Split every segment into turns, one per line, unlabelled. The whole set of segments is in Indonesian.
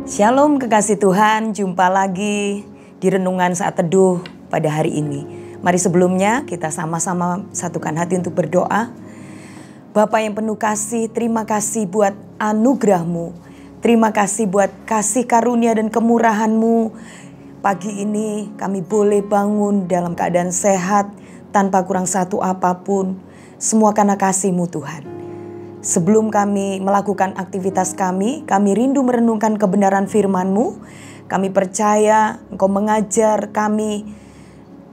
Shalom kekasih Tuhan, jumpa lagi di Renungan Saat Teduh pada hari ini. Mari sebelumnya kita sama-sama satukan hati untuk berdoa. Bapa yang penuh kasih, terima kasih buat anugerah-Mu. Terima kasih buat kasih karunia dan kemurahan-Mu. Pagi ini kami boleh bangun dalam keadaan sehat, tanpa kurang satu apapun. Semua karena kasih-Mu Tuhan. Sebelum kami melakukan aktivitas kami rindu merenungkan kebenaran firman-Mu. Kami percaya Engkau mengajar kami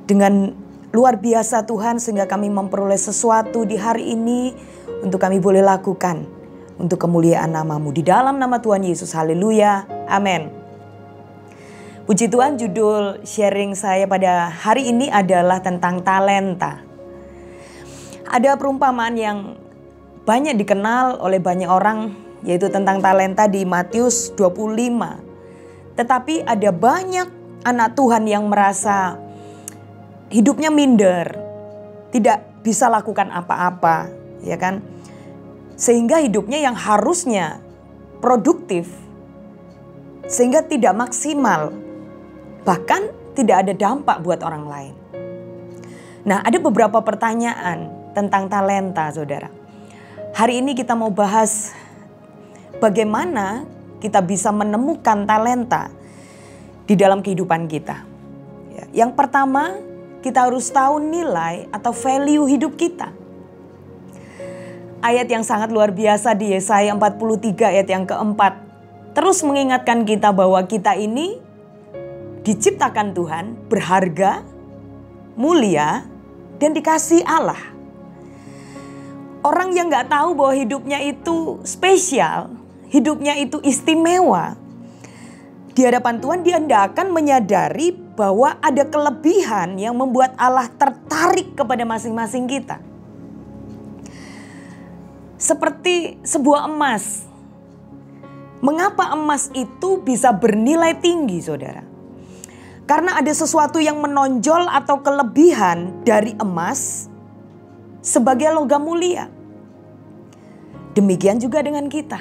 dengan luar biasa Tuhan, sehingga kami memperoleh sesuatu di hari ini untuk kami boleh lakukan untuk kemuliaan nama-Mu. Di dalam nama Tuhan Yesus, haleluya, amin. Puji Tuhan, judul sharing saya pada hari ini adalah tentang talenta. Ada perumpamaan yang banyak dikenal oleh banyak orang, yaitu tentang talenta di Matius 25. Tetapi ada banyak anak Tuhan yang merasa hidupnya minder, tidak bisa lakukan apa-apa, ya kan? Sehingga hidupnya yang harusnya produktif, sehingga tidak maksimal, bahkan tidak ada dampak buat orang lain. Nah, ada beberapa pertanyaan tentang talenta, saudara. Hari ini kita mau bahas bagaimana kita bisa menemukan talenta di dalam kehidupan kita. Yang pertama, kita harus tahu nilai atau value hidup kita. Ayat yang sangat luar biasa di Yesaya 43 ayat yang keempat terus mengingatkan kita bahwa kita ini diciptakan Tuhan, berharga, mulia, dan dikasihi Allah. Orang yang gak tahu bahwa hidupnya itu spesial, hidupnya itu istimewa, di hadapan Tuhan dia tidak akan menyadari bahwa ada kelebihan yang membuat Allah tertarik kepada masing-masing kita. Seperti sebuah emas. Mengapa emas itu bisa bernilai tinggi, saudara? Karena ada sesuatu yang menonjol atau kelebihan dari emas sebagai logam mulia. Demikian juga dengan kita.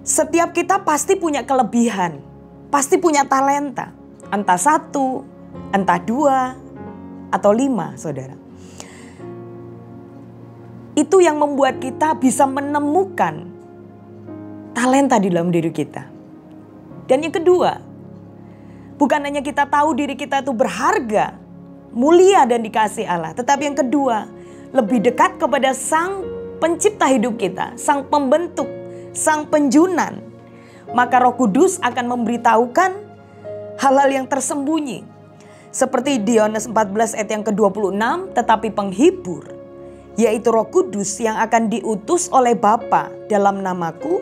Setiap kita pasti punya kelebihan, pasti punya talenta. Entah 1, entah 2, atau 5, saudara. Itu yang membuat kita bisa menemukan talenta di dalam diri kita. Dan yang kedua, bukan hanya kita tahu diri kita itu berharga, mulia dan dikasihi Allah. Tetapi yang kedua, lebih dekat kepada Sang Pencipta hidup kita, Sang Pembentuk, Sang Penjunan. Maka Roh Kudus akan memberitahukan hal-hal yang tersembunyi. Seperti di Yohanes 14 ayat yang ke-26, tetapi penghibur, yaitu Roh Kudus yang akan diutus oleh Bapa dalam namaku,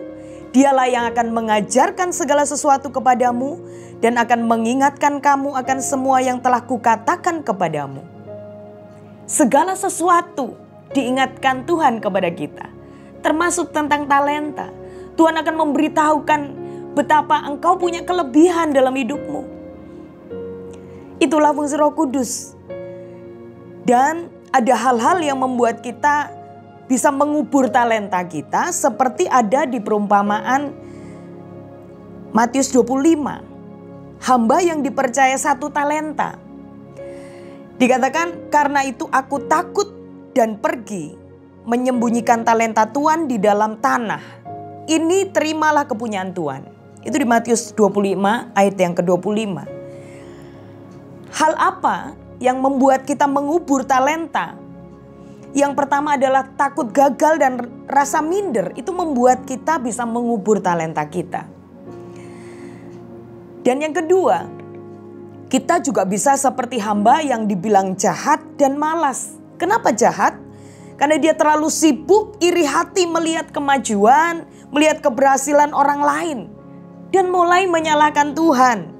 dialah yang akan mengajarkan segala sesuatu kepadamu dan akan mengingatkan kamu akan semua yang telah kukatakan kepadamu. Segala sesuatu diingatkan Tuhan kepada kita, termasuk tentang talenta. Tuhan akan memberitahukan betapa engkau punya kelebihan dalam hidupmu. Itulah fungsi Roh Kudus. Dan ada hal-hal yang membuat kita bisa mengubur talenta kita, seperti ada di perumpamaan Matius 25. Hamba yang dipercaya 1 talenta. Dikatakan, karena itu aku takut dan pergi menyembunyikan talenta Tuhan di dalam tanah. Ini terimalah kepunyaan Tuhan. Itu di Matius 25 ayat yang ke-25. Hal apa yang membuat kita mengubur talenta? Yang pertama adalah takut gagal dan rasa minder. Itu membuat kita bisa mengubur talenta kita. Dan yang kedua, kita juga bisa seperti hamba yang dibilang jahat dan malas. Kenapa jahat? Karena dia terlalu sibuk, iri hati melihat kemajuan, melihat keberhasilan orang lain. Dan mulai menyalahkan Tuhan.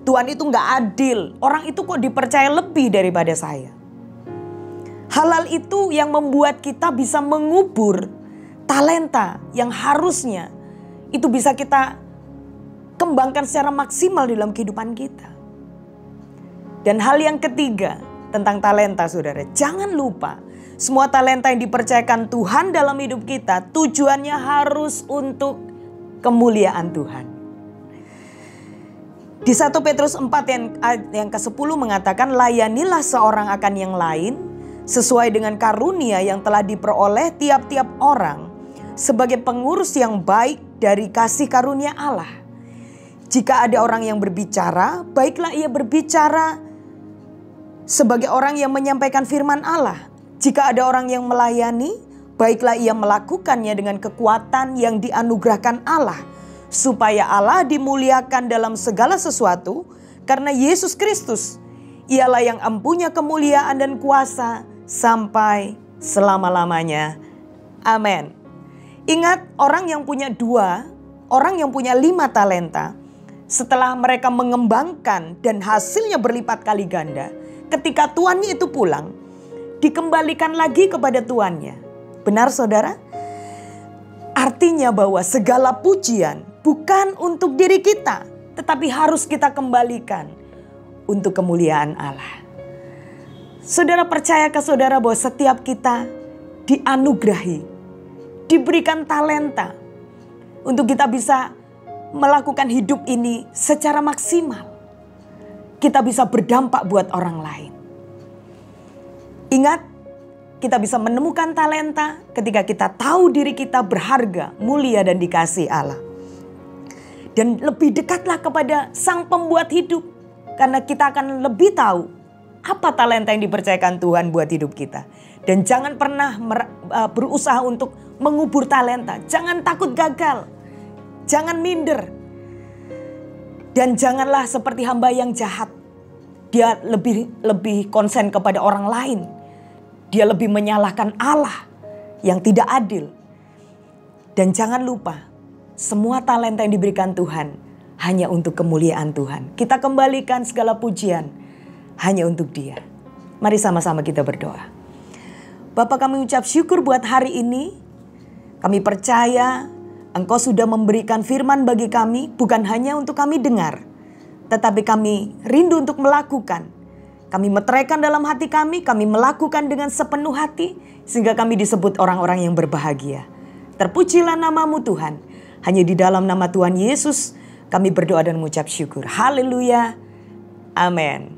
Tuhan itu gak adil, orang itu kok dipercaya lebih daripada saya. Hal-hal itu yang membuat kita bisa mengubur talenta yang harusnya itu bisa kita kembangkan secara maksimal dalam kehidupan kita. Dan hal yang ketiga tentang talenta, saudara, jangan lupa semua talenta yang dipercayakan Tuhan dalam hidup kita tujuannya harus untuk kemuliaan Tuhan. Di 1 Petrus 4 yang ke-10 mengatakan, layanilah seorang akan yang lain sesuai dengan karunia yang telah diperoleh tiap-tiap orang sebagai pengurus yang baik dari kasih karunia Allah. Jika ada orang yang berbicara, baiklah ia berbicara sebagai orang yang menyampaikan firman Allah. Jika ada orang yang melayani, baiklah ia melakukannya dengan kekuatan yang dianugerahkan Allah, supaya Allah dimuliakan dalam segala sesuatu karena Yesus Kristus. Ialah yang empunya kemuliaan dan kuasa sampai selama-lamanya. Amin. Ingat, orang yang punya 2, orang yang punya 5 talenta, setelah mereka mengembangkan dan hasilnya berlipat kali ganda, ketika tuannya itu pulang, dikembalikan lagi kepada tuannya. Benar saudara? Artinya bahwa segala pujian bukan untuk diri kita, tetapi harus kita kembalikan untuk kemuliaan Allah. Saudara, percaya ke saudara bahwa setiap kita dianugerahi, diberikan talenta untuk kita bisa melakukan hidup ini secara maksimal. Kita bisa berdampak buat orang lain. Ingat, kita bisa menemukan talenta ketika kita tahu diri kita berharga, mulia dan dikasihi Allah. Dan lebih dekatlah kepada Sang Pembuat hidup, karena kita akan lebih tahu apa talenta yang dipercayakan Tuhan buat hidup kita. Dan jangan pernah berusaha untuk mengubur talenta. Jangan takut gagal. Jangan minder. Dan janganlah seperti hamba yang jahat. Dia lebih konsen kepada orang lain. Dia lebih menyalahkan Allah yang tidak adil. Dan jangan lupa, semua talenta yang diberikan Tuhan hanya untuk kemuliaan Tuhan. Kita kembalikan segala pujian hanya untuk Dia. Mari sama-sama kita berdoa. Bapa, kami ucap syukur buat hari ini. Kami percaya Engkau sudah memberikan firman bagi kami, bukan hanya untuk kami dengar, tetapi kami rindu untuk melakukan. Kami meteraikan dalam hati kami melakukan dengan sepenuh hati, sehingga kami disebut orang-orang yang berbahagia. Terpujilah nama-Mu Tuhan. Hanya di dalam nama Tuhan Yesus kami berdoa dan mengucap syukur. Haleluya. Amin.